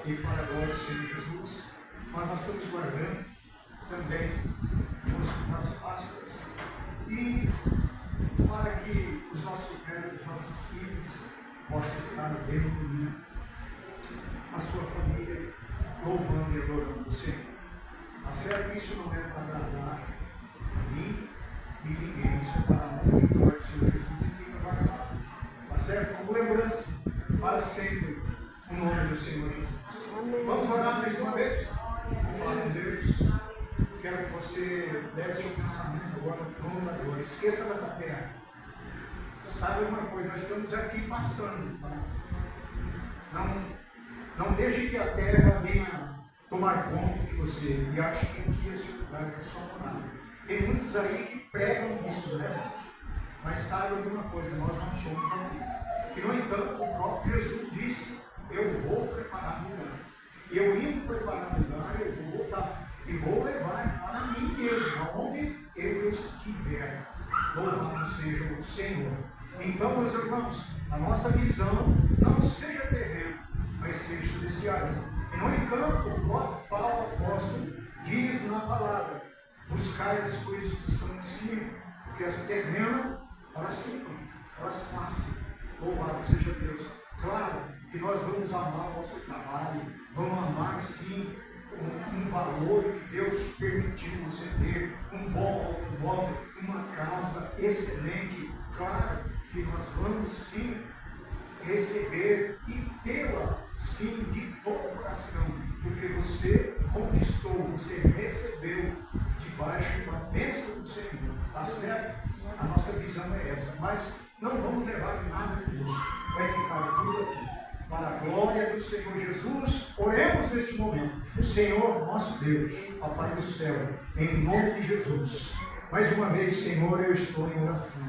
e para a glória do Senhor Jesus, mas nós estamos guardando também nas pastas e para que os nossos netos, os nossos filhos possam estar bem unidos, a sua família louvando e adorando o Senhor. Tá certo? Isso não é para agradar a mim e ninguém, isso é para a honra e glória do Senhor Jesus e fica guardado. Tá certo? Como lembrança para sempre o nome do Senhor Jesus. Amém. Vamos orar mais uma vez? Vamos falar com Deus. Quero que você leve seu pensamento agora no trono da glória. Esqueça dessa terra. Sabe uma coisa? Nós estamos aqui passando. Tá? Não deixe que a terra venha tomar conta de você e ache que aqui esse lugar é só morada. Tem muitos aí que pregam isso, né? Mas saiba de uma coisa, nós não somos aqui. Que, no entanto, o próprio Jesus disse: eu vou preparar lugar. E eu indo preparar lugar, eu vou voltar. E vou levar para mim mesmo, aonde eu estiver. Louvado seja o Senhor. Então, meus irmãos, a nossa visão não seja terrena, mas seja celestiais. E, no entanto, o próprio Paulo apóstolo diz na palavra: buscai as coisas que são de cima, porque as terrenas, elas ficam, elas passam. Louvado seja Deus. Claro que nós vamos amar o nosso trabalho, vamos amar sim um valor que Deus permitiu você ter, um bom automóvel, uma casa excelente. Claro que nós vamos sim receber e tê-la sim de todo o coração, porque você conquistou, você recebeu debaixo da bênção do Senhor. Tá certo? A nossa visão é essa, mas não vamos levar nada conosco, vai ficar tudo aqui. Para a glória do Senhor Jesus, oremos neste momento. Senhor nosso Deus, Pai do céu, em nome de Jesus, mais uma vez, Senhor, eu estou em oração,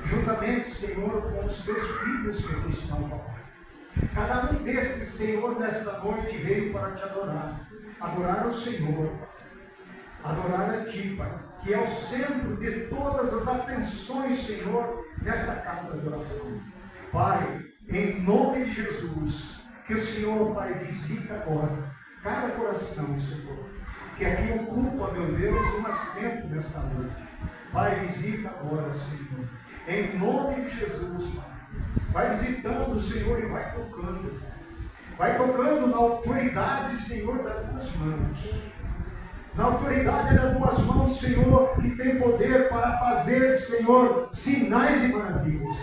juntamente, Senhor, com os teus filhos que aqui estão, papai. Cada um destes, Senhor, nesta noite veio para te adorar, adorar o Senhor, adorar a Ti, Pai, que é o centro de todas as atenções, Senhor, nesta casa de oração. Pai, em nome de Jesus, que o Senhor, Pai, visita agora cada coração, Senhor, que aqui ocupa, meu Deus, um assento nesta noite. Pai, visita agora, Senhor, em nome de Jesus, Pai. Vai visitando, Senhor, e vai tocando. Vai tocando na autoridade, Senhor, das tuas mãos. Na autoridade das tuas mãos, Senhor, que tem poder para fazer, Senhor, sinais e maravilhas.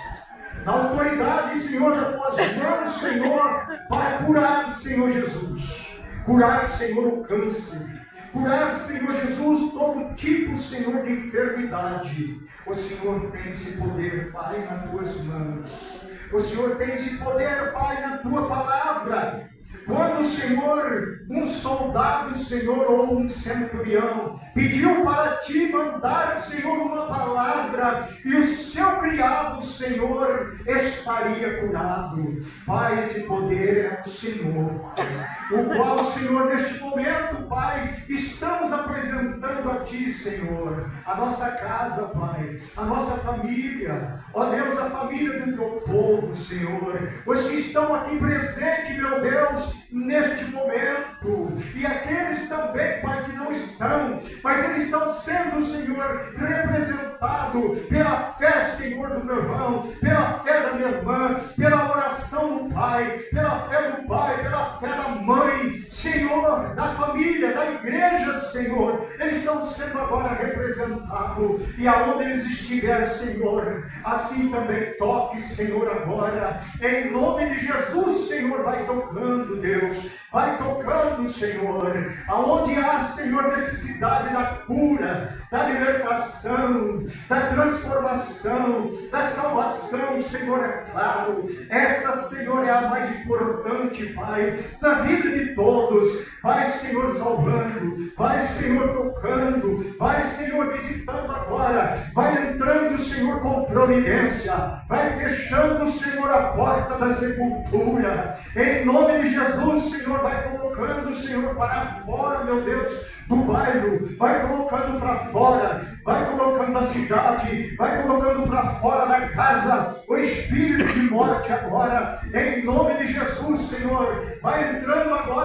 Na autoridade, Senhor, das tuas mãos, Senhor, para curar, Senhor Jesus. Curar, Senhor, o câncer. Curar, Senhor Jesus, todo tipo, Senhor, de enfermidade. O Senhor tem esse poder, Pai, nas tuas mãos. O Senhor tem esse poder, Pai, na tua palavra. Quando, Senhor, um soldado, Senhor, ou um centurião pediu para ti mandar, Senhor, uma palavra, e o seu criado, Senhor, estaria curado. Pai, esse poder é o Senhor, Pai, o qual, Senhor, neste momento, Pai, estamos apresentando a ti, Senhor, a nossa casa, Pai, a nossa família, ó Deus, a família do teu povo, Senhor, os que estão aqui presentes, meu Deus, neste momento, e aqueles também, Pai, que não estão, mas eles estão sendo, Senhor, representados pela fé, Senhor, do meu irmão, pela fé da minha irmã, pela oração do Pai, pela fé do Pai, pela fé da mãe, Senhor, da família, da igreja, Senhor, eles estão sendo agora representados, e aonde eles estiverem, Senhor, assim também toque, Senhor, agora, em nome de Jesus, Senhor, vai tocando, Deus, vai tocando, Senhor, aonde há, Senhor, necessidade da cura, da libertação, da transformação, da salvação, Senhor, é claro, essa, Senhor, é a mais importante, Pai, na vida de todos. Vai, Senhor, salvando, vai, Senhor, tocando, vai, Senhor, visitando agora, vai entrando, Senhor, com providência, vai fechando, Senhor, a porta da sepultura, em nome de Jesus, Senhor, vai colocando, Senhor, para fora, meu Deus, do bairro, vai colocando para fora, vai colocando da cidade, vai colocando para fora da casa, o espírito de morte agora, em nome de Jesus, Senhor, vai entrando agora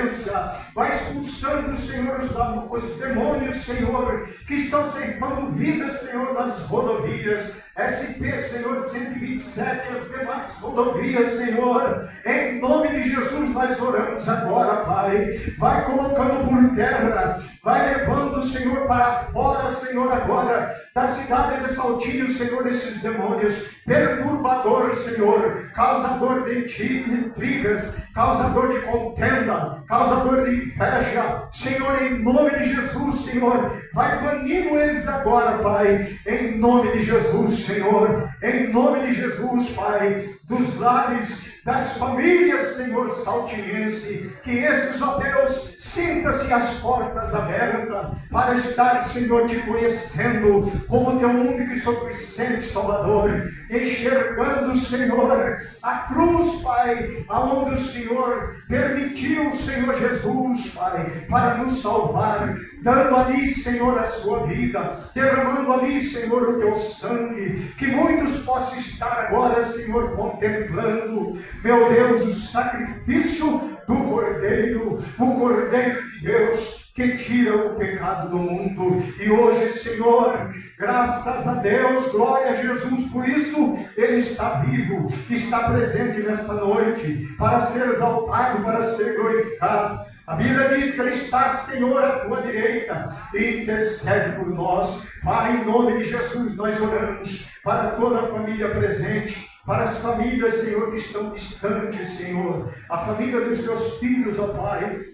violência, vai expulsando, Senhor, os demônios, Senhor, que estão ceifando vidas, Senhor, nas rodovias, SP, Senhor, 127, as demais rodovias, Senhor, em nome de Jesus nós oramos agora, Pai, vai colocando por terra, vai levando, Senhor, para fora, Senhor, agora, da cidade de Saltinho, Senhor, esses demônios, perturbador, Senhor, causador de intrigas, causador de contenda, causador de inveja, Senhor, em nome de Jesus, Senhor, vai banindo eles agora, Pai, em nome de Jesus, Senhor, em nome de Jesus, Pai, dos lares, das famílias, Senhor, saltinense, que esses, ó Deus, sinta-se as portas abertas para estar, Senhor, te conhecendo como teu único e suficiente Salvador, enxergando, Senhor, a cruz, Pai, aonde o Senhor permitiu, Senhor Jesus, Pai, para nos salvar, dando ali, Senhor, a sua vida, derramando ali, Senhor, o teu sangue, que muitos possam estar agora, Senhor, contemplando, meu Deus, o sacrifício do Cordeiro, o Cordeiro de Deus, que tira o pecado do mundo. E hoje, Senhor, graças a Deus, glória a Jesus, por isso Ele está vivo, está presente nesta noite, para ser exaltado, para ser glorificado. A Bíblia diz que Ele está, Senhor, à tua direita, e intercede por nós. Pai, em nome de Jesus, nós oramos para toda a família presente, para as famílias, Senhor, que estão distantes, Senhor, a família dos teus filhos, ó Pai,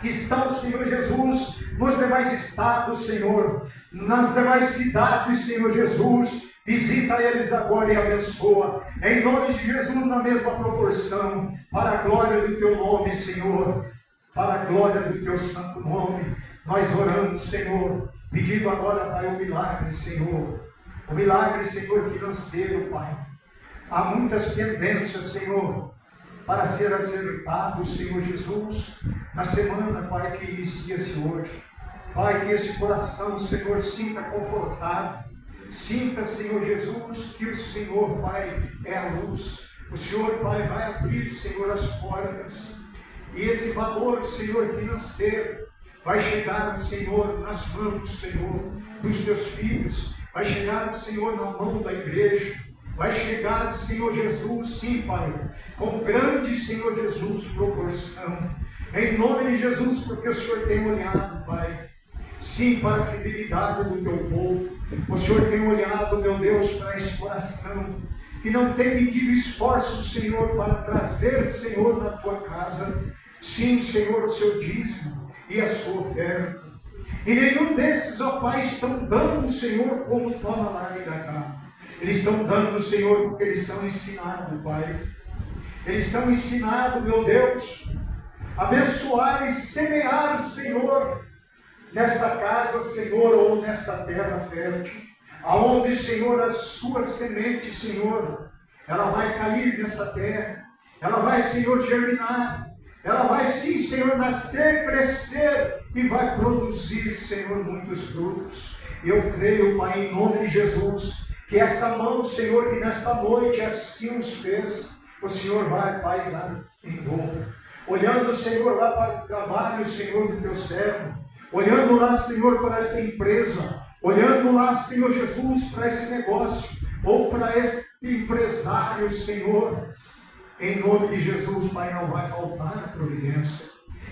que estão, Senhor Jesus, nos demais estados, Senhor, nas demais cidades, Senhor Jesus, visita eles agora e abençoa, em nome de Jesus, na mesma proporção, para a glória do teu nome, Senhor, para a glória do teu santo nome, nós oramos, Senhor, pedindo agora, Pai, o milagre, Senhor, o milagre, Senhor, financeiro, Pai. Há muitas pendências, Senhor, para ser acertado, Senhor Jesus, na semana, Pai, que inicia-se hoje. Pai, que esse coração, Senhor, sinta confortado. Sinta, Senhor Jesus, que o Senhor, Pai, é a luz. O Senhor, Pai, vai abrir, Senhor, as portas. E esse valor, Senhor, financeiro, vai chegar, Senhor, nas mãos, Senhor, dos teus filhos. Vai chegar, Senhor, na mão da igreja. Vai chegar, Senhor Jesus, sim, Pai, com grande, Senhor Jesus, proporção. Em nome de Jesus, porque o Senhor tem olhado, Pai, sim, para a fidelidade do teu povo. O Senhor tem olhado, meu Deus, para esse coração que não tem medido esforços, Senhor, para trazer, Senhor, na tua casa, sim, Senhor, o seu dízimo e a sua oferta. E nenhum desses, ó Pai, estão dando, Senhor, como toma lá e da cá. Eles estão dando, Senhor, porque eles são ensinados, Pai. Eles são ensinados, meu Deus, a abençoar e semear, Senhor, nesta casa, Senhor, ou nesta terra fértil, aonde, Senhor, a sua semente, Senhor, ela vai cair nessa terra, ela vai, Senhor, germinar, ela vai, sim, Senhor, nascer, crescer e vai produzir, Senhor, muitos frutos. Eu creio, Pai, em nome de Jesus, que essa mão, Senhor, que nesta noite assim os fez, o Senhor vai, Pai, dar em dobro. Olhando, Senhor, lá para o trabalho, Senhor, do teu servo, olhando lá, Senhor, para esta empresa, olhando lá, Senhor Jesus, para esse negócio, ou para este empresário, Senhor, em nome de Jesus, Pai, não vai faltar a providência.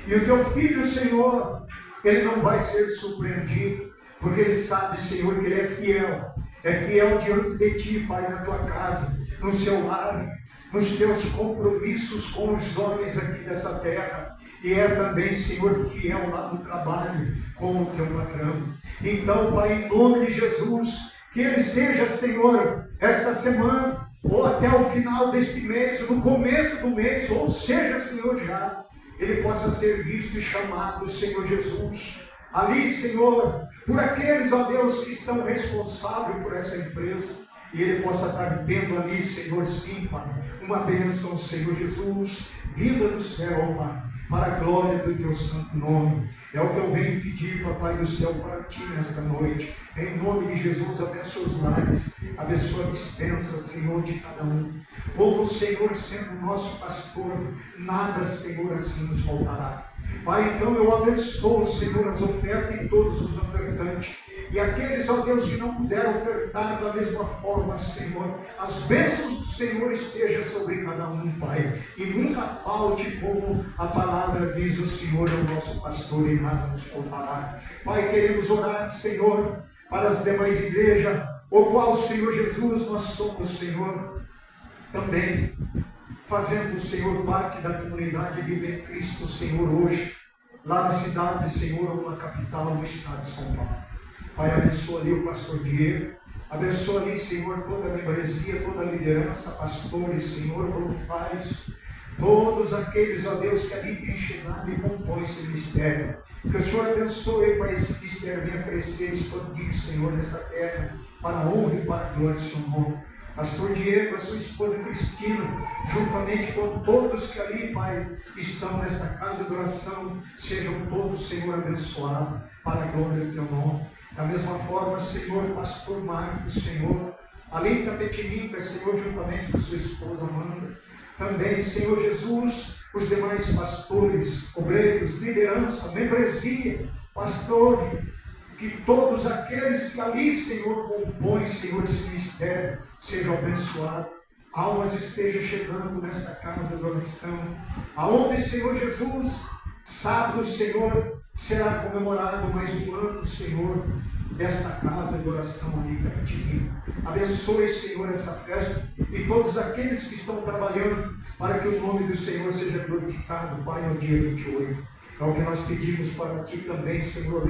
E o teu filho, Senhor, ele não vai ser surpreendido, porque ele sabe, Senhor, que ele é fiel diante de ti, Pai, na tua casa, no seu lar, nos teus compromissos com os homens aqui dessa terra, e é também, Senhor, fiel lá no trabalho com o teu patrão. Então, Pai, em nome de Jesus, que ele seja, Senhor, esta semana, ou até o final deste mês, no começo do mês, ou seja, Senhor, já, ele possa ser visto e chamado, Senhor Jesus, ali, Senhor, por aqueles, ó Deus, que são responsáveis por essa empresa, e ele possa estar tendo ali, Senhor, sim, Pai, uma bênção, Senhor Jesus, vinda do céu, Pai, para a glória do teu santo nome. É o que eu venho pedir, Papai do céu, para ti nesta noite. Em nome de Jesus, abençoa os lares, abençoa a dispensa, Senhor, de cada um. Como o Senhor sendo nosso pastor, nada, Senhor, assim nos faltará. Pai, então eu abençoo, Senhor, as ofertas e todos os ofertantes. E aqueles, ó Deus, que não puderam ofertar da mesma forma, Senhor, as bênçãos do Senhor estejam sobre cada um, Pai. E nunca falte, como a palavra diz, o Senhor é o nosso pastor e nada nos faltará. Pai, queremos orar, Senhor, para as demais igrejas, o qual, Senhor Jesus, nós somos, Senhor, também fazendo, Senhor, parte da comunidade de Viver Cristo, Senhor, hoje, lá na cidade, Senhor, ou na capital, no estado de São Paulo. Pai, abençoa ali o pastor Diego, abençoa ali, Senhor, toda a membresia, toda a liderança, pastores, Senhor, voluntários, todos aqueles, ó Deus, que ali têm chegado e compõem esse ministério. Que o Senhor abençoe, Pai, esse ministério venha crescer, expandir, Senhor, nesta terra, para a honra e para a glória do seu nome. Pastor Diego, a sua esposa Cristina, juntamente com todos que ali, Pai, estão nesta casa de oração, sejam todos, Senhor, abençoados, para a glória do teu nome. Da mesma forma, Senhor, pastor Marcos, Senhor, além da Petininca, Senhor, juntamente com sua esposa Amanda, também, Senhor Jesus, os demais pastores, obreiros, liderança, membresia, pastor, que todos aqueles que ali, Senhor, compõem, Senhor, esse ministério, sejam abençoados. Almas estejam chegando nesta casa de oração, aonde, Senhor Jesus, sábado, Senhor, será comemorado mais um ano, Senhor, desta casa de oração ali pertinho. Abençoe, Senhor, essa festa e todos aqueles que estão trabalhando para que o nome do Senhor seja glorificado, Pai, no dia 28. É o que nós pedimos para ti também, Senhor,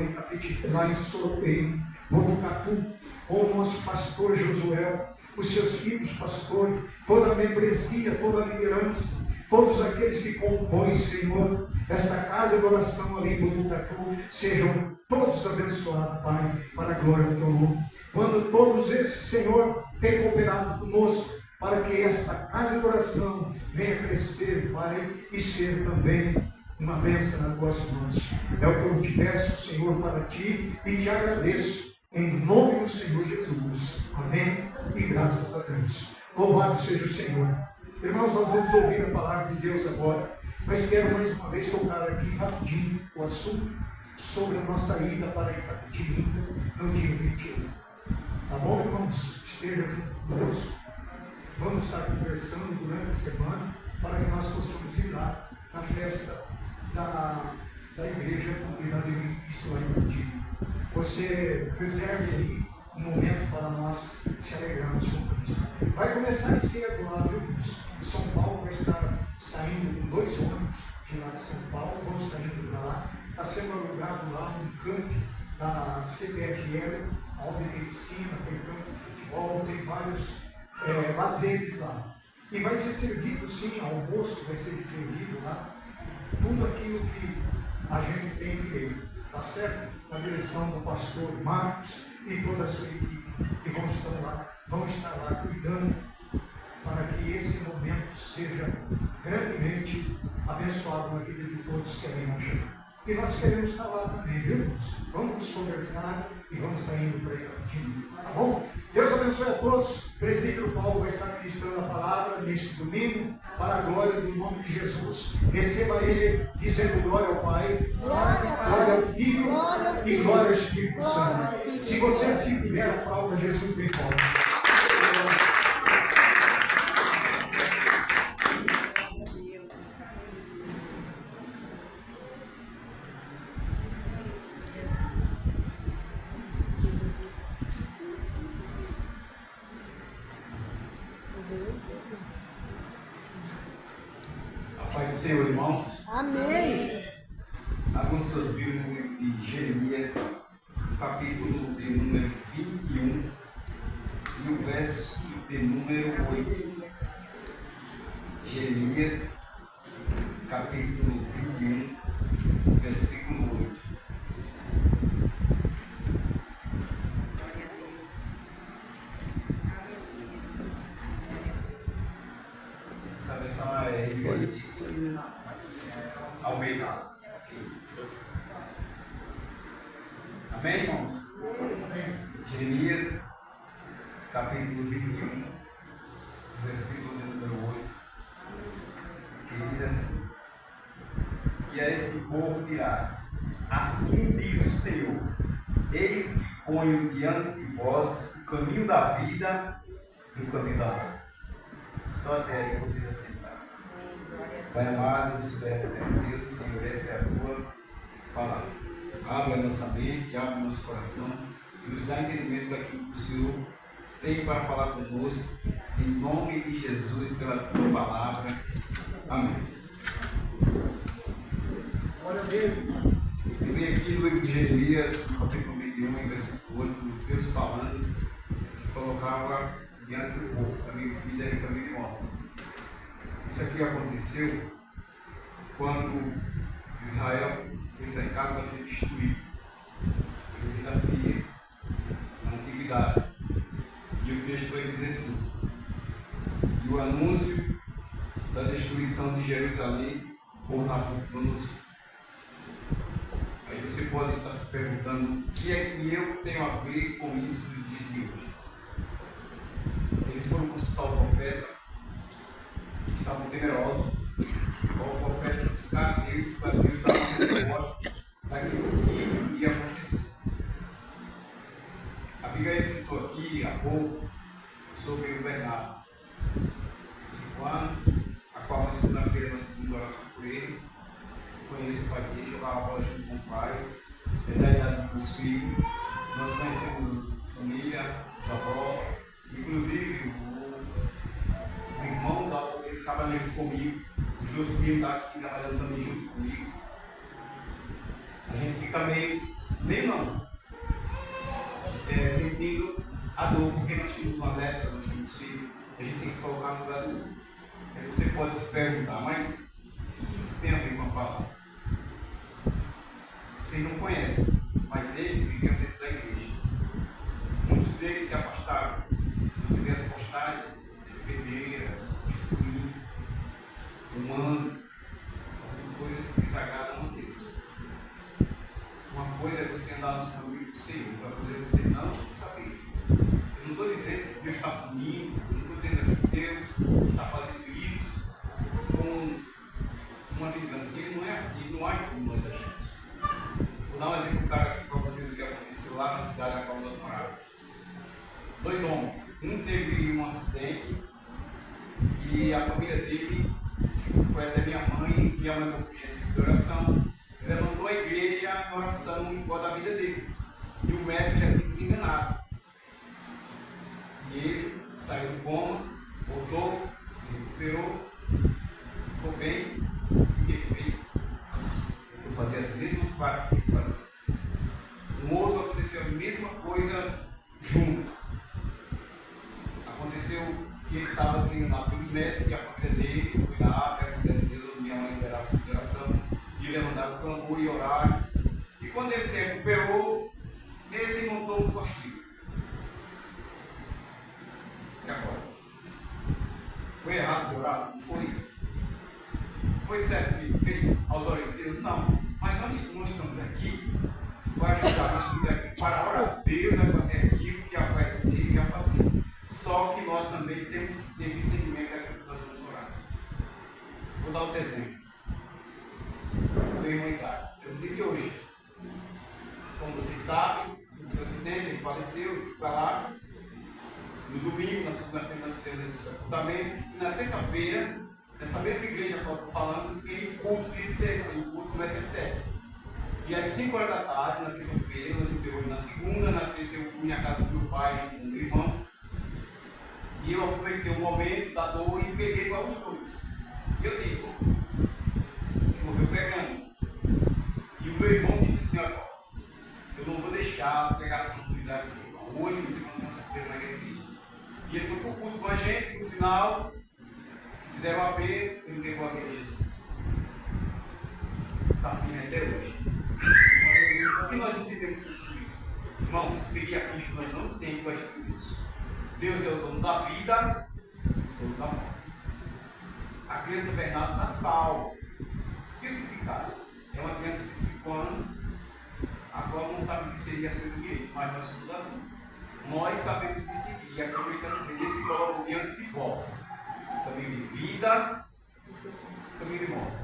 lá em Soropeio, Botucatu, com o nosso pastor Josué, os seus filhos, pastor, toda a membresia, toda a liderança, todos aqueles que compõem, Senhor, esta casa de oração ali em Botucatu, sejam todos abençoados, Pai, para a glória do teu nome. Quando todos esses, Senhor, têm cooperado conosco, para que esta casa de oração venha crescer, Pai, e ser também uma bênção nas tuas mãos. É o que eu te peço, Senhor, para ti, e te agradeço, em nome do Senhor Jesus. Amém? E graças a Deus. Louvado seja o Senhor. Irmãos, nós vamos ouvir a palavra de Deus agora, mas quero mais uma vez tocar aqui rapidinho o assunto sobre a nossa ida para Itapetininga no dia 21. Tá bom, irmãos? Esteja junto conosco. Vamos estar conversando durante a semana para que nós possamos ir lá na festa da igreja, da comunidade de Cristo lá em Itapetininga. Você reserve aí um momento para nós se alegrarmos com Cristo. Vai começar cedo lá, viu? São Paulo vai estar saindo com 2 ônibus de lá de São Paulo, vão estar indo para lá. Está sendo alugado lá um campo da CPFL, onde tem piscina, tem campo de futebol, tem vários lazeres lá. E vai ser servido, sim, almoço vai ser servido lá, tudo aquilo que a gente tem direito, tá certo? Na direção do pastor Marcos e toda a sua equipe, que vão estar lá cuidando para que esse momento seja grandemente abençoado na vida de todos que ali vão chegar. E nós queremos estar lá também, viu, irmãos? Vamos conversar e vamos estar indo para Itapetininga, tá bom? Deus abençoe a todos. O presbítero Paulo vai estar ministrando a palavra neste domingo, para a glória do nome de Jesus. Receba ele dizendo glória ao Pai, glória ao Filho e glória ao Espírito Santo. Se você assim puder, aplauda Jesus bem forte. Pai do Senhor, irmãos. Amém. Abram suas Bíblias no livro de Jeremias, capítulo de número 21 e o verso de número 8. Jeremias, capítulo 21, versículo 8. Essa versão é isso. ao pecado. Amém, irmãos? Amém. Jeremias, capítulo 21, versículo número 8, que diz assim: e a este povo dirás: assim diz o Senhor, eis que ponho diante de vós o caminho da vida e o caminho da morte. Só até aí eu vou dizer assim, tá? Pai amado, soberano Deus, Senhor, essa é a tua palavra. Abre a nossa mente, abre o nosso coração e nos dá entendimento daquilo que o Senhor tem para falar conosco, em nome de Jesus, pela tua palavra. Amém. Glória a Deus. Eu vim aqui no livro de Jeremias, no capítulo 21, versículo 8, Deus falando, colocava diante do povo, caminho de vida e caminho de morte. Isso aqui aconteceu quando Israel foi cercado para ser destruído. Ele da Síria, na antiguidade. E o texto vai dizer assim: e o anúncio da destruição de Jerusalém por Nabucodonosor. Aí você pode estar se perguntando: o que é que eu tenho a ver com isso nos dias de hoje? Eles foram consultar o profeta, estavam temerosos. O profeta buscar a Deus para Deus dar uma resposta daquilo que ia acontecer. A Abigail citou aqui há pouco sobre o Bernardo, 5 anos, a qual na segunda-feira nós tivemos oração por ele. Conheço o pai dele, jogava bola junto com o pai, é da idade dos filhos. Nós conhecemos a família, os avós, inclusive o irmão ele estava junto comigo, os dois filhos estavam aqui trabalhando também junto comigo. A gente fica meio não, sentindo a dor, porque nós tínhamos uma neta, nós tínhamos filhos, a gente tem que se colocar no lugar do outro. Aí você pode se perguntar, mas o que isso tem a ver com a palavra? Vocês não conhecem, mas eles viviam dentro da igreja. Muitos deles se afastaram. Se você vê as postagens, pedreiras, prostituindo, fumando, fazendo coisas que desagradam a Deus. Uma coisa é você andar nos caminhos do Senhor, outra coisa é você não saber. Eu não estou dizendo que Deus está punindo, eu não estou dizendo que Deus está fazendo isso com uma vingança. Ele não é assim, ele não age como nós agimos. Vou dar um exemplo claro aqui para vocês o que aconteceu lá na cidade na qual nós morávamos. 2 homens, um teve um acidente e a família dele foi até minha mãe com urgência de oração, levantou a igreja em oração em prol da vida dele. E o médico já tinha desenganado. E ele saiu do coma, voltou, se recuperou, ficou bem. O que ele fez? Ele fazia as mesmas partes que ele fazia. Um outro aconteceu a mesma coisa junto. Aconteceu que ele estava desenganado pelos médicos e a família dele foi lá, peça de Deus, onde minha mãe liberava sua oração, e levantaram o clamor e oraram. E quando ele se recuperou, ele montou um postinho. E agora? Foi errado orar? Não foi. Foi certo que ele fez aos olhos de Deus? Não. Mas nós não estamos aqui para ajudar, nós estamos aqui para orar. Deus vai fazer aquilo que vai ser e vai fazer. Só que nós também temos que ter discernimento daquilo que nós vamos orar. Vou dar outro exemplo. Meu irmão Isaac, eu digo de hoje. Como vocês sabem, no seu acidente, ele faleceu, ele foi para lá. No domingo, na segunda-feira, nós fizemos esse sepultamento. E na terça-feira, nessa mesma igreja que eu estou falando, tem culto de terça. O culto começa às 7. E às 5 horas da tarde, na terça-feira, nós enterramos na segunda, na terça eu fui na casa do meu pai junto com o meu irmão. E eu aproveitei o momento da dor e peguei para os dois. Eu disse, ele morreu pregando. E o meu irmão disse assim, olha, eu não vou deixar as pregações do Isaac assim. Hoje você vai ter uma surpresa naquela igreja. E ele foi para o culto com a gente, no final, fizeram o apelo, ele levou a vida de Jesus. Está firme até hoje. O que nós entendemos com tudo isso? Irmãos, seguir a Cristo nós não temos que agir com Deus. Deus é o dono da vida, o dono da morte. A criança Bernardo está salva. O que significa explicar. É uma criança de 5 anos, a qual não sabe discernir as coisas direito, mas nós somos adultos. Nós sabemos discernir, e a Bíblia está dizendo, esse se coloca diante de vós. Caminho de vida, caminho de morte.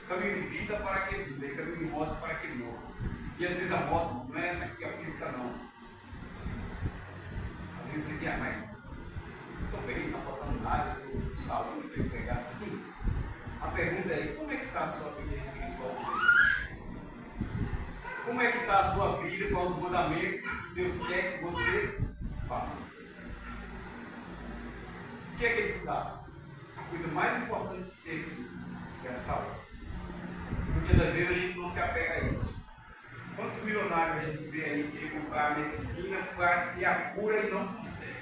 Caminho de vida para que viva, e caminho de morte para que morra. E às vezes a morte não é essa aqui, a física não. Às vezes você diz, mas estou bem, não está faltando nada, estou saúde, estou empregado. Sim. A pergunta é, como é que está a sua vida espiritual? Como é que está a sua vida com os mandamentos que Deus quer que você faça? O que é que Ele te dá? A coisa mais importante que tem aqui é a saúde. Muitas das vezes a gente não se apega a isso. Quantos milionários a gente vê aí querer comprar a medicina para ter a cura e não consegue?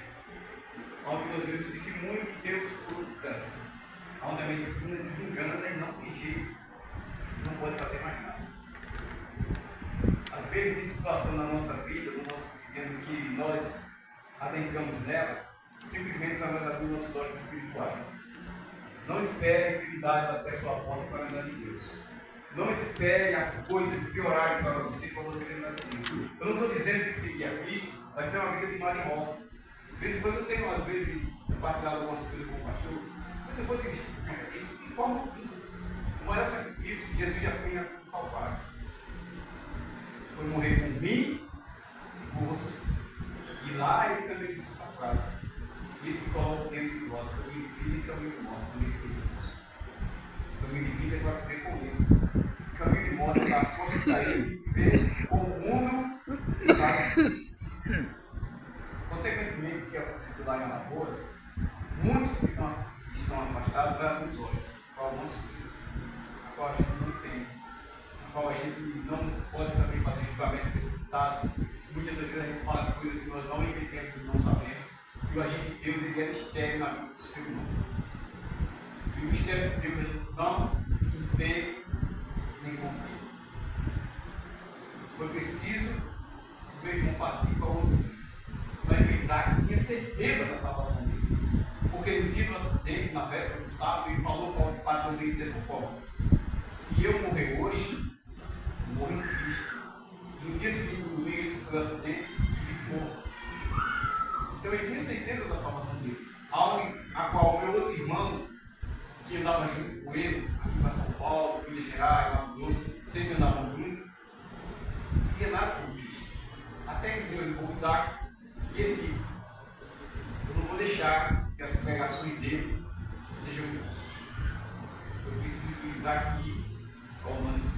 Onde nós vemos testemunho que Deus cura o câncer. Onde a medicina desengana e não tem jeito. Não pode fazer mais nada. Às vezes, em situação na nossa vida, no nosso cotidiano, que nós adentramos nela, simplesmente para nós abrir nossos olhos espirituais. Não espere a enfermidade até sua porta para lembrar de Deus. Não espere as coisas piorarem para você lembrar de Deus. Eu não estou dizendo que seguir a Cristo vai ser uma vida de mar e rosa. De vez em quando eu tenho, às vezes, compartilhado algumas coisas com o pastor, mas eu vou desistir disso de forma alguma. O maior sacrifício que Jesus já fez na cruz do Calvário foi morrer por mim e por você. E lá ele também disse essa frase. Esse que coloca dentro de nós, caminho de vida e caminho de morte. Quando ele fez isso. Caminho de vida é para viver com ele. Caminho de morte é para as costas para ele e viver com o mundo para. Consequentemente, o que aconteceu lá em Alagoas, muitos que estão afastados vão abrir os olhos para algumas coisas, a qual a gente não tem, a qual a gente não pode também fazer julgamento precipitado. Muitas das vezes a gente fala de coisas que nós não entendemos e não sabemos, que o agir de Deus ele é mistério na vida do ser humano. E o mistério de Deus a gente não entende nem confia. Foi preciso o meu irmão partir para o outro. Mas o Isaac tinha certeza da salvação dele. Porque no dia do acidente, na véspera do sábado, ele falou para o patrão dele dessa forma: se eu morrer hoje, eu morro em Cristo. E no dia seguinte, no domingo, isso foi o acidente e fico morto. Então ele tinha certeza da salvação dele. A qual o meu outro irmão, que andava junto com ele, aqui para São Paulo, Minas Gerais, Mato Grosso, sempre andavam juntos, não queria nada com Cristo. Até que Deus levou o Isaac. E ele disse: eu não vou deixar que as pregações dele sejam. Foi preciso que Isaac ir ao mundo.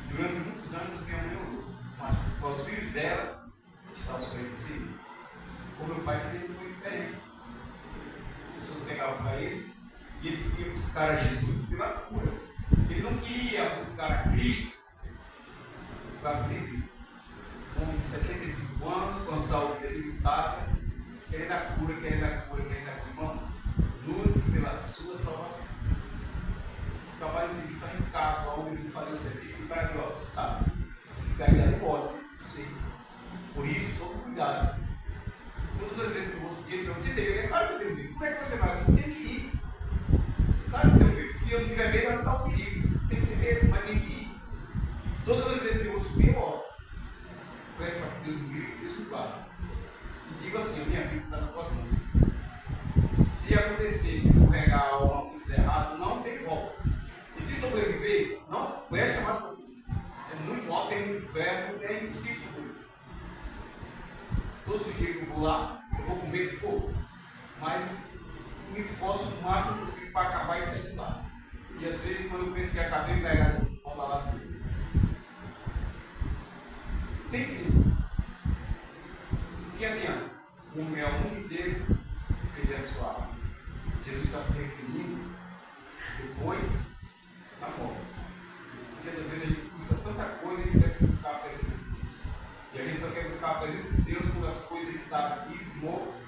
Durante muitos anos minha mãe orou, mas para os filhos dela está os filhos do Senhor. O meu pai também foi diferente. As pessoas pegavam para ele e ele queria buscar a Jesus pela cura. Ele não queria buscar a Cristo para servir. Homem de 75 anos, com a saúde debilitada, querendo a cura, querendo a cura, querendo a cura. Irmão, lute pela sua salvação. O trabalho de serviço arriscado, aonde ele fazer o serviço, e o cara de ó, você sabe, se cair ali, bota, sei. Por isso, tome cuidado. Todas as vezes que eu vou subir, você tem é claro que eu tenho medo. Como é que você vai? Eu tenho que ir. Claro que eu tenho medo. Se eu não tiver medo, vai não dar o perigo. Tem que ter medo, mas tem que ir. Todas as vezes que eu vou subir, eu oro. Peço para que Deus me guie e que Deus me guarde. E digo assim, a minha vida está nas tuas mãos. Se acontecer de escorregar alguma coisa errada, não tem volta. E se sobreviver, não presta mais para mim. É muito alto, tem muito ferro, é impossível sobreviver. Todos os dias que eu vou lá, eu vou com medo de fogo. Mas me esforço o máximo possível para acabar e sair de lá. E às vezes, quando eu penso que acabei, pegado, volta lá comigo. Tem que ir. O que adianta? O mundo inteiro perder a sua alma. Jesus está se referindo depois da morte. Muitas das vezes a gente busca tanta coisa e esquece de buscar a presença de Deus. E a gente só quer buscar a presença de Deus quando as coisas estão desmoronando.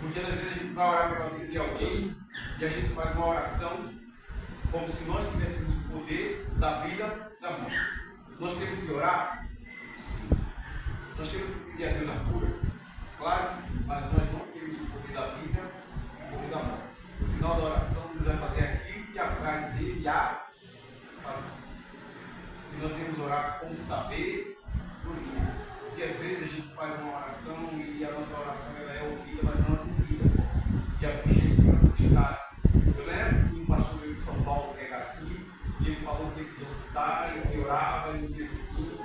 Muitas das vezes a gente vai orar pela vida de alguém e a gente faz uma oração como se nós tivéssemos o poder da vida da morte. Nós temos que orar? Sim. Nós temos que pedir a Deus a cura? Claro que sim, mas nós não temos o poder da vida e o poder da morte. No final da oração, Deus vai fazer aquilo mas ele há fazer. E nós vamos orar com saber por ele. Porque às vezes a gente faz uma oração e a nossa oração ela é ouvida, mas não atendida. E a gente fica frustrada. Eu lembro que um pastor veio de São Paulo pregar aqui e ele falou que ia para os hospitais e orava e no dia seguinte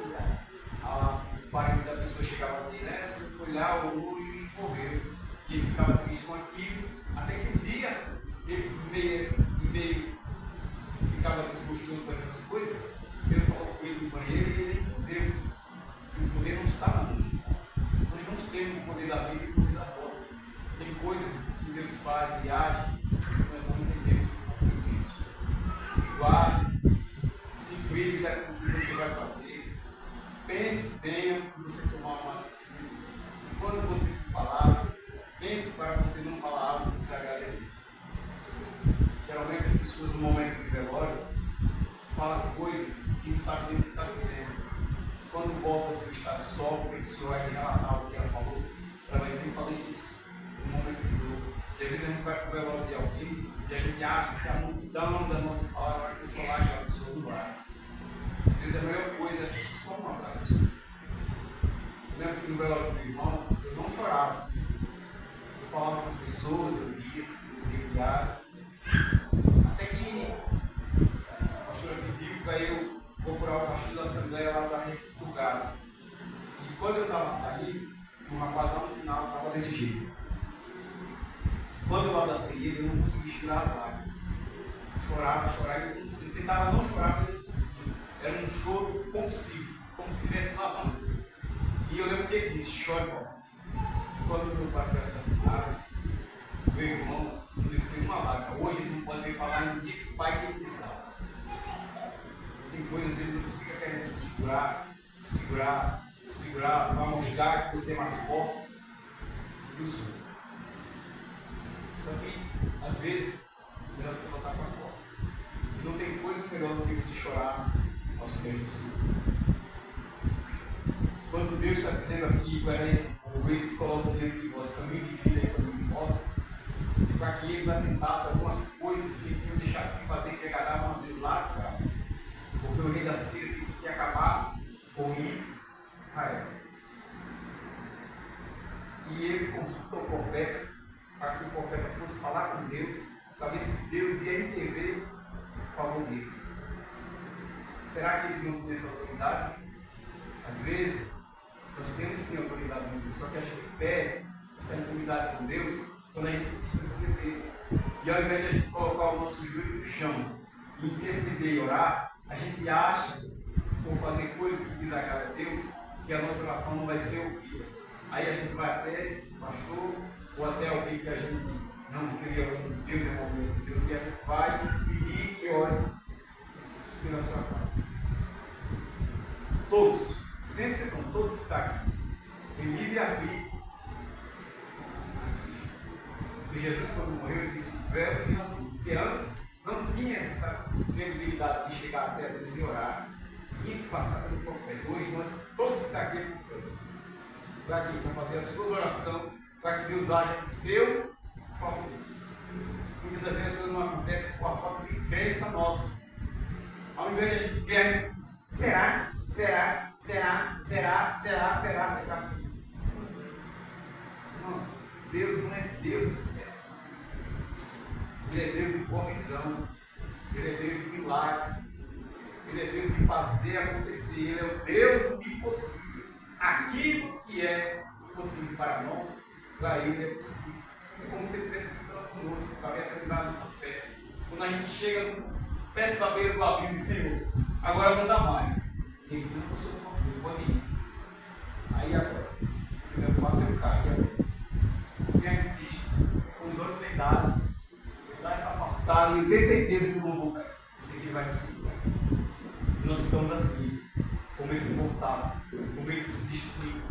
o parente da pessoa chegava ali, né? Você foi lá, orou e morreu. E ele ficava triste com aquilo, até que um dia ele meio ficava desgostoso com essas coisas. Deus falou com ele no banheiro e ele entendeu que o poder não está na mão. Nós não temos o poder da vida e o poder da morte. Tem coisas que Deus faz e age que nós não entendemos o porquê. Se guarde, se prive daquilo que você vai fazer. Pense bem antes de você tomar uma atitude. Quando você falar, pense para você não falar algo que desagrade a Deus. Geralmente as pessoas no momento de velório falam coisas que não sabem nem o que está dizendo. Quando volta ao seu estado sóbrio, a pessoa vai relatar o que ela falou. Ela vai dizer: eu falei isso no momento de dor. E às vezes a gente vai para o velório de alguém e a gente acha que a multidão das nossas palavras vai consolar aquela pessoa do lar. Às vezes a melhor coisa é só um abraço. Eu lembro que no velório do meu irmão, eu não chorava. Eu falava com as pessoas, eu lia, eu dizia piada. Até que a pastora pediu para eu procurar o pastor da Assembleia lá para repurgar. E quando eu estava saindo, um rapaz lá no final estava desse jeito. Quando eu abracei ele, eu não conseguia tirar a lágrima. Chorava, e eu tentava não chorar, mas eu não conseguia. Era um choro compulsivo, como se estivesse lavando. E eu lembro que ele disse: chore, Paulo. Quando meu pai foi assassinado, meu irmão desceu uma lágrima. Hoje ele não pode nem falar em dia que o pai que ele precisava. Tem coisas, às vezes, você fica querendo segurar, para mostrar que você é mais forte que os outros. Só que, às vezes, é melhor você voltar para fora. E não tem coisa melhor do que você chorar aos pés do Senhor. Quando Deus está dizendo aqui para esse povo, eis que coloca dentro de vós caminho de vida e caminho de morte, e para que eles atentassem algumas coisas que iam deixar de fazer que agradavam a Deus lá atrás. Porque o rei da Síria disse que ia acabar com Israel. E eles consultam o profeta para que o profeta fosse falar com Deus, para ver se Deus ia intervir a favor deles. Será que eles não têm essa autoridade? Às vezes, nós temos sim autoridade com Deus, só que a gente perde essa autoridade com Deus quando a gente se distancia dele. E ao invés de a gente colocar o nosso joelho no chão e interceder e orar, a gente acha, por fazer coisas que desagradam a Deus, que a nossa oração não vai ser ouvida. Aí a gente vai até o pastor ou até alguém que a gente não queria orar, Deus é o momento de Deus, e a gente vai pedir que ore pela sua parte. Todos, sem exceção, todos que estão aqui, em livre-arbítrio. E Jesus, quando morreu, ele disse: o véu sem azul, porque antes não tinha essa credibilidade de chegar até Deus e orar, tinha que passar pelo profeta. Hoje nós, todos que estão aqui, é profeta. Para fazer as suas orações, para que Deus haja em seu favor. Muitas das vezes as coisas não acontecem por a falta de crença nossa. Ao invés de a gente crer, será? Não, Deus não é Deus do céu. Ele é Deus de provisão. Ele é Deus de milagre. Ele é Deus de fazer acontecer. Ele é o Deus do impossível. Aquilo que é impossível para nós, para Ele é possível. É como se Ele estivesse falando conosco, para realizar a nossa fé. Quando a gente chega perto da beira do abismo e diz: Senhor, agora não dá mais. Ele não passou por controle, pode ir. Aí agora, se der passo, eu caio. E agora? Confia em Cristo, com os olhos vendados. Dá essa passada e ter certeza que eu não vou cair. Eu sei que Ele vai me segurar. E nós ficamos assim, como esse povo estava, com medo de se destruir.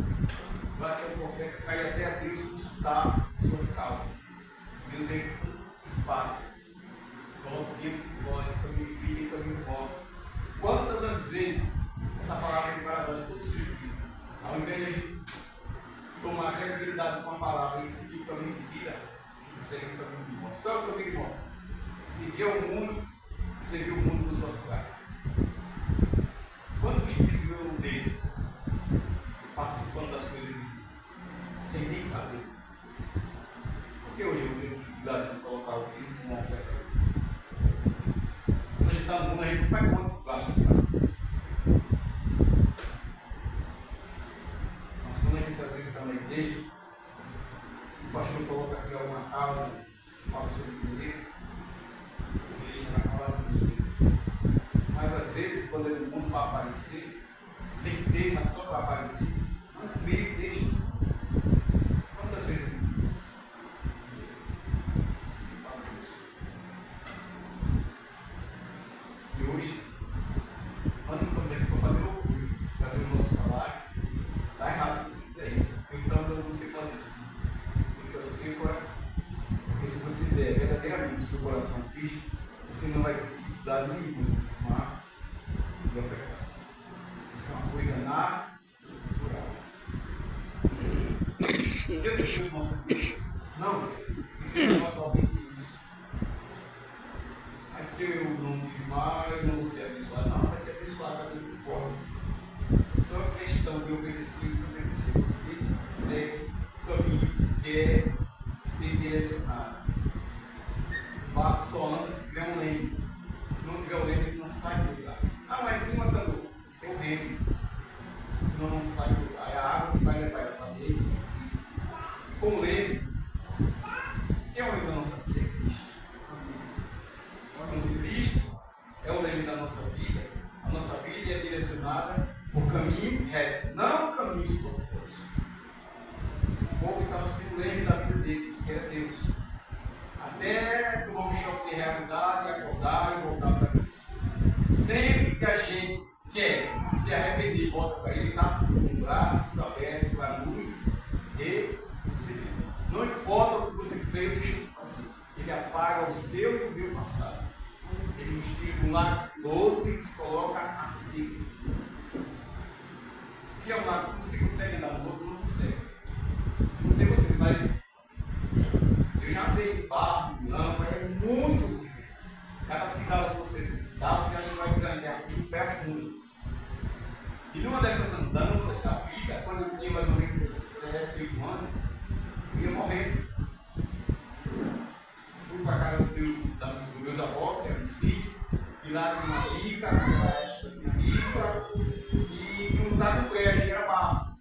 Vai até o profeta, cai até a Deus consultar suas causas. Deus vem com espada. Coloca dentro de vós, caminho de vida e caminho de morte. Quantas as vezes essa palavra vem para nós todos os dias? Ao invés de tomar a credibilidade com a palavra e seguir o caminho de vida, segue o caminho de morte. Qual é o caminho de morte? Seguir ao mundo você vê o mundo com suas caras. Quantos dias eu não dei participando das coisas de Deus, sem nem saber? Porque hoje eu tenho dificuldade de colocar o dízimo como uma oferta. Quando a gente está no mundo, a gente não faz conta que gasta de nada. Mas quando a gente às vezes está na igreja, o pastor coloca aqui alguma causa, fala sobre dinheiro, a igreja vai falar de dinheiro. Mas às vezes, quando o mundo vai aparecer, sem ter, mas só para aparecer, não comigo, deixa. Quantas vezes ele diz isso? E hoje, nós não estamos aqui para fazer loucura, trazer o nosso salário. Está errado se você fizer isso. Então eu não sei fazer isso. Porque é o seu coração. Porque se você der verdadeiramente o seu coração a Cristo, você não vai ter dificuldade nenhuma de dizimar e ofertar. Isso é uma coisa natural. Deus deixou de nossa vida. Não, isso é nossa alguém que isso. Mas se eu não dizimar, eu não vou ser abençoado. Não, vai ser abençoado da mesma forma. É só questão de obedecer e desobedecer. Você segue o caminho que quer ser direcionado. O barco só anda se tiver um leme. Se não tiver o leme, ele não sai do lugar. Ah, mas tem uma canoa, tem o remo. Senão não sai do lugar. É a água que vai levar ela para dentro. Com o leme, quem é o leme da nossa vida? É Cristo. Quando Cristo é o leme da nossa vida, a nossa vida é direcionada por caminho reto, não caminhos tortuosos. Esse povo estava sendo o leme da vida deles, que era Deus. Até tomar um choque de realidade, acordar e voltar para Deus. Sempre que a gente quer se arrepender e volta para Ele, está assim, com braços abertos para nos receber. Não importa o que você fez ou deixou de fazer, Ele apaga o seu e o meu passado. Ele nos tira de um lado do outro e nos coloca a seco. O que é um lado que você consegue andar no outro? Não consegue. Não sei vocês, mas eu já andei em barro, lama, é muito ruim. Cada pisada que você dá, você acha que vai pisar em terra fundo, pé a fundo. E numa dessas andanças da vida, quando eu tinha mais ou menos 7, 8 anos, eu ia morrer. Fui para a casa dos meus avós, que era um sítio, e lá tinha uma pica, naquela época tinha pica, e tinha um lugar do brejo, que era barro.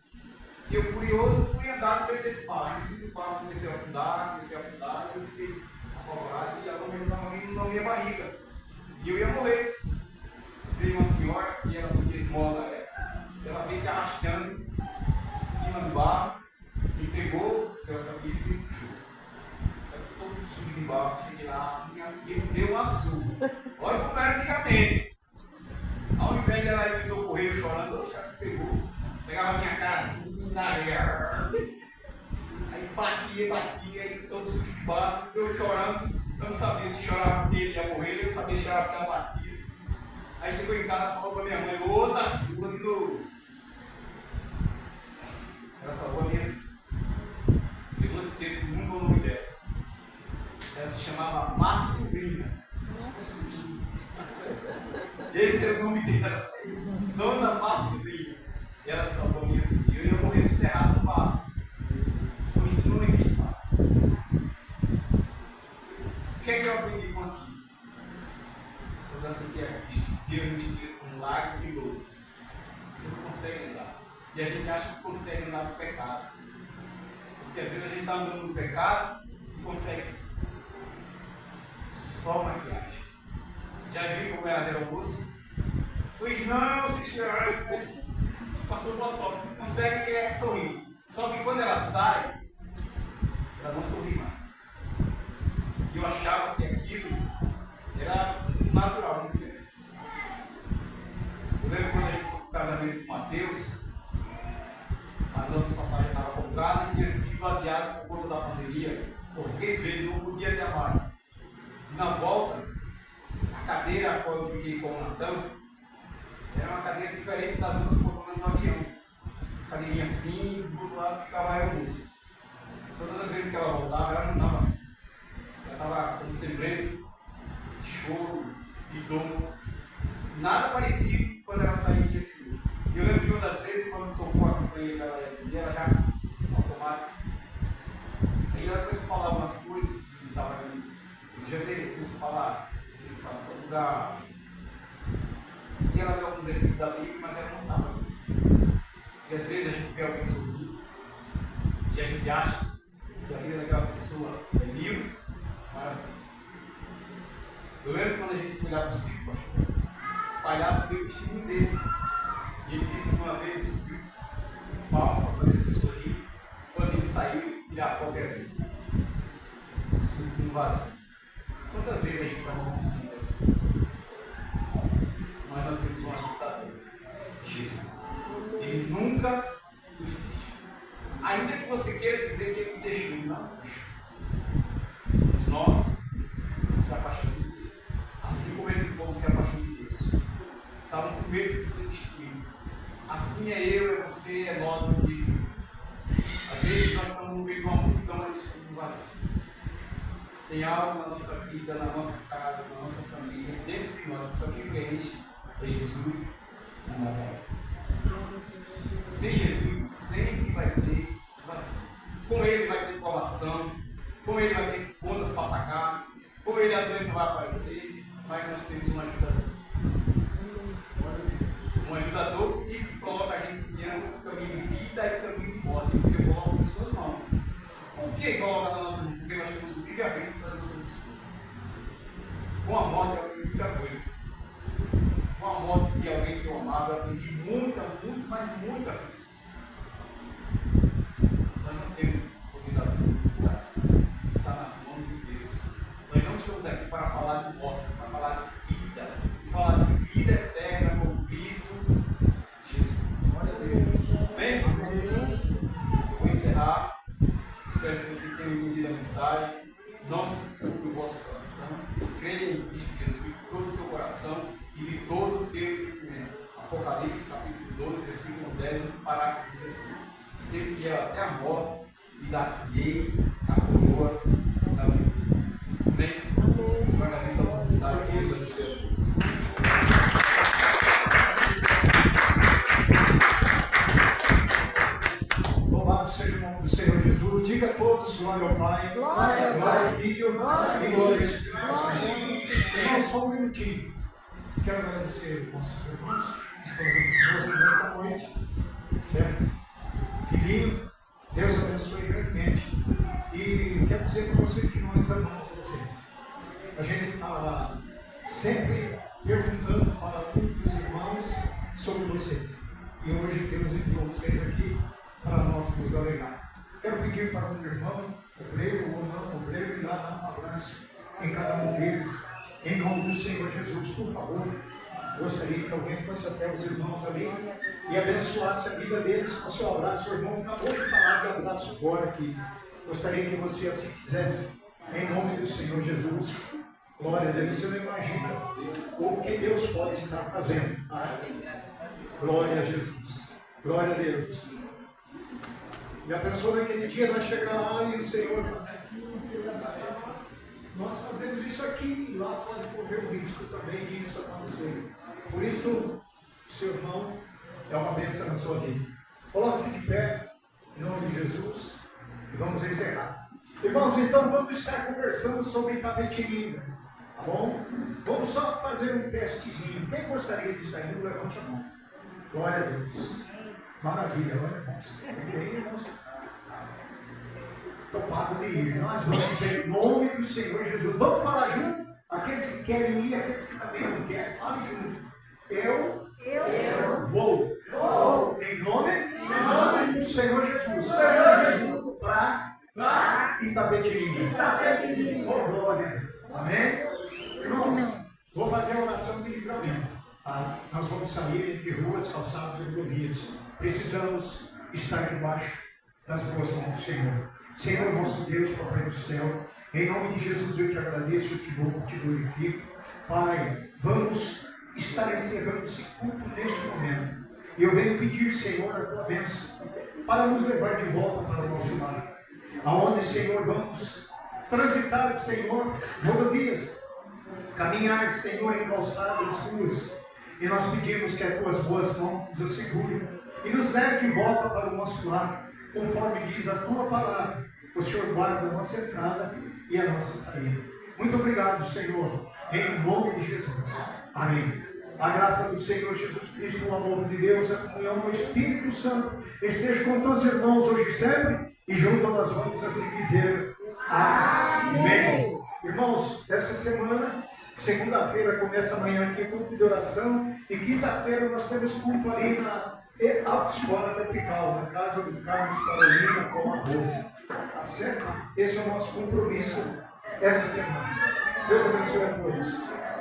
E eu, curioso, fui andar no meio desse barro. E o barro comecei a afundar, e eu fiquei apavorado, e a lama estava vindo na minha barriga. E eu ia morrer. Veio uma senhora, que era muito esmola, ela veio se arrastando em cima do barro, me pegou pela cabeça e me puxou. Sabe, todo sujo de barro, cheguei lá, e me deu uma surra. Olha como era antigamente. Ao invés de ela ir me socorrer chorando, ela me pegou, pegava a minha cara assim, na areia. Aí batia, aí todo sujo de barro, eu chorando. Eu não sabia se chorava porque ele ia morrer, eu não sabia se chorava porque ela batia. Aí chegou em casa e falou para minha mãe, outra surra de novo. Ela salvou a minha vida. Eu não esqueço nunca o nome dela. Ela se chamava Marcelina. Esse é o nome dela. Dona Marcelina. E ela salvou a minha vida. E eu ia morrer soterrado no barro. Hoje isso não existe mais. O que é que eu aprendi com aquilo? Quando eu aceitei a Cristo, Deus nos tira um lago de lodo. Você não consegue andar. E a gente acha que consegue andar no pecado. Porque às vezes a gente está andando no pecado e consegue só maquiagem. Já viu como é a zero moça? Pois não, você passou botox, você consegue sorrir. Só que quando ela sai, ela não sorri mais. E eu achava que aquilo era natural. Eu lembro quando a gente foi para o casamento com Mateus, a nossa passagem estava comprada e tinha sido adiada por conta da pandemia, por 3 vezes não podia ter mais. E na volta, a cadeira a qual eu fiquei com o Natão era uma cadeira diferente das outras que eu estou no avião. Cadeirinha assim, e do outro lado ficava a aeromoça. Todas as vezes que ela voltava, ela não estava. Ela estava com semblante, choro, e dor. Nada parecido quando ela saía de aquilo. E eu lembro que uma das vezes, quando tocou a campanha, ela já automática. Aí ela começou a falar algumas coisas, e estava ali. No dia dele, começou a falar para todo lugar. E ela deu alguns versículos da Bíblia, mas ela não estava. E às vezes a gente vê alguém sorrir, e a gente acha que a vida daquela pessoa é mil maravilhas. Eu lembro quando a gente foi lá para o circo, o palhaço deu o testemunho dele. E ele disse que uma vez subiu um palco para fazer as pessoas rir. Quando ele saiu, ele a qualquer vida. O circo no vazio. Quantas vezes a gente está nesse circo assim? Mas nós temos um ajudador, Jesus. Ele nunca nos deixa. Ainda que você queira dizer que ele me deixou, ele não deixa. Somos nós que se afastamos de Deus. Assim como esse povo se afastou de Deus. Estavam com medo de ser destruído. Assim é eu, é você, é nós no dia de hoje. Às vezes nós estamos no meio de uma multidão, mas estamos no vazio. Tem algo na nossa vida, na nossa casa, na nossa família, dentro de nós, que só quem preenche é Jesus de Nazaré. Sem Jesus sempre vai ter vazio. Com ele vai ter colação, com ele vai ter contas para pagar, com ele a doença vai aparecer, mas nós temos um ajudador. Um ajudador que coloca a gente diante do caminho de vida e caminho de morte. E você coloca nas suas mãos. Por que coloca na nossa mão? Porque nós temos o livre-arbítrio para fazer essas escolhas. Com a morte eu aprendi muita coisa. Com a morte de alguém que eu amava, eu aprendi muita coisa. Nós não temos o poder da vida. Está nas mãos de Deus. Nós não estamos aqui para falar de morte, para falar de vida. Falar de vida eterna com Cristo Jesus. Olha a Deus. Amém? Vou encerrar. Espero que você tenha entendido a mensagem. Não se preocupe o vosso coração. Creia em Cristo Jesus de todo o teu coração e de todo o teu entendimento. Apocalipse, capítulo 12, versículo 10, um parágrafo diz assim: ser fiel até a morte e dar-lhe a coroa da vida. Amém? Eu agradeço a oportunidade que Deus abençoe. Louvado seja o nome do Senhor Jesus. Diga a todos, glória ao Pai, glória ao Filho e glória ao Espírito Santo. Irmãos, só um minutinho. Quero agradecer aos nossos irmãos que estão conosco nesta noite. Certo? Filhinho, Deus abençoe grandemente. E quero dizer para vocês que nós amamos vocês. A gente está sempre perguntando para os irmãos sobre vocês. E hoje Deus enviou vocês aqui para nós nos alegrar. Quero pedir para um irmão, obreiro ou não obreiro, ir lá dar um abraço em cada um deles, em nome do Senhor Jesus, por favor. Gostaria que alguém fosse até os irmãos ali e abençoasse a vida deles com seu abraço. O irmão acabou de falar de abraço agora aqui. Gostaria que você assim fizesse, em nome do Senhor Jesus. Glória a Deus. Você não imagina o que Deus pode estar fazendo. Glória a Jesus. Glória a Deus. E a pessoa naquele dia vai chegar lá e o Senhor vai assim, nós fazemos isso aqui, e lá pode correr o risco também disso acontecer. Por isso, o seu irmão é uma bênção na sua vida. Coloque-se de pé, em nome de Jesus, e vamos encerrar. Irmãos, então vamos estar conversando sobre Itapetininga, tá bom? Vamos só fazer um testezinho. Quem gostaria de sair, levante a mão. Glória a Deus. Maravilha, olha, irmãos. Ninguém, irmãos. Topado de ir. Nós vamos em nome do Senhor Jesus. Vamos falar junto? Aqueles que querem ir, aqueles que também não querem, fale junto. Eu vou. Em nome do Senhor Jesus. Para Itapetininga. Oh, glória. Amém? Irmãos, vou fazer a oração de livramento. Tá? Nós vamos sair entre ruas, calçadas e rodovias. Precisamos estar debaixo das boas mãos do Senhor. Senhor, nosso Deus, Papai do céu, em nome de Jesus eu te agradeço, eu te louvo, te glorifico. Pai, vamos estar encerrando esse culto neste momento. E eu venho pedir, Senhor, a tua bênção para nos levar de volta para o nosso lar. Aonde, Senhor, vamos transitar, Senhor, rodovias. caminhar, Senhor, em calçadas tuas. E nós pedimos que as tuas boas mãos nos assegurem e nos leve de volta para o nosso lar, conforme diz a tua palavra. O Senhor guarda a nossa entrada e a nossa saída. Muito obrigado, Senhor, em nome de Jesus. Amém. A graça do Senhor Jesus Cristo, o amor de Deus, a comunhão do Espírito Santo esteja com todos os irmãos hoje e sempre, e junto nós vamos assim dizer amém. Irmãos, essa semana, segunda-feira começa amanhã aqui culto de oração, e quinta-feira nós temos culto ali na Autoescola Tropical, na casa do Carlos Carolina com a Rose. Tá certo? Esse é o nosso compromisso essa semana. Deus abençoe a todos.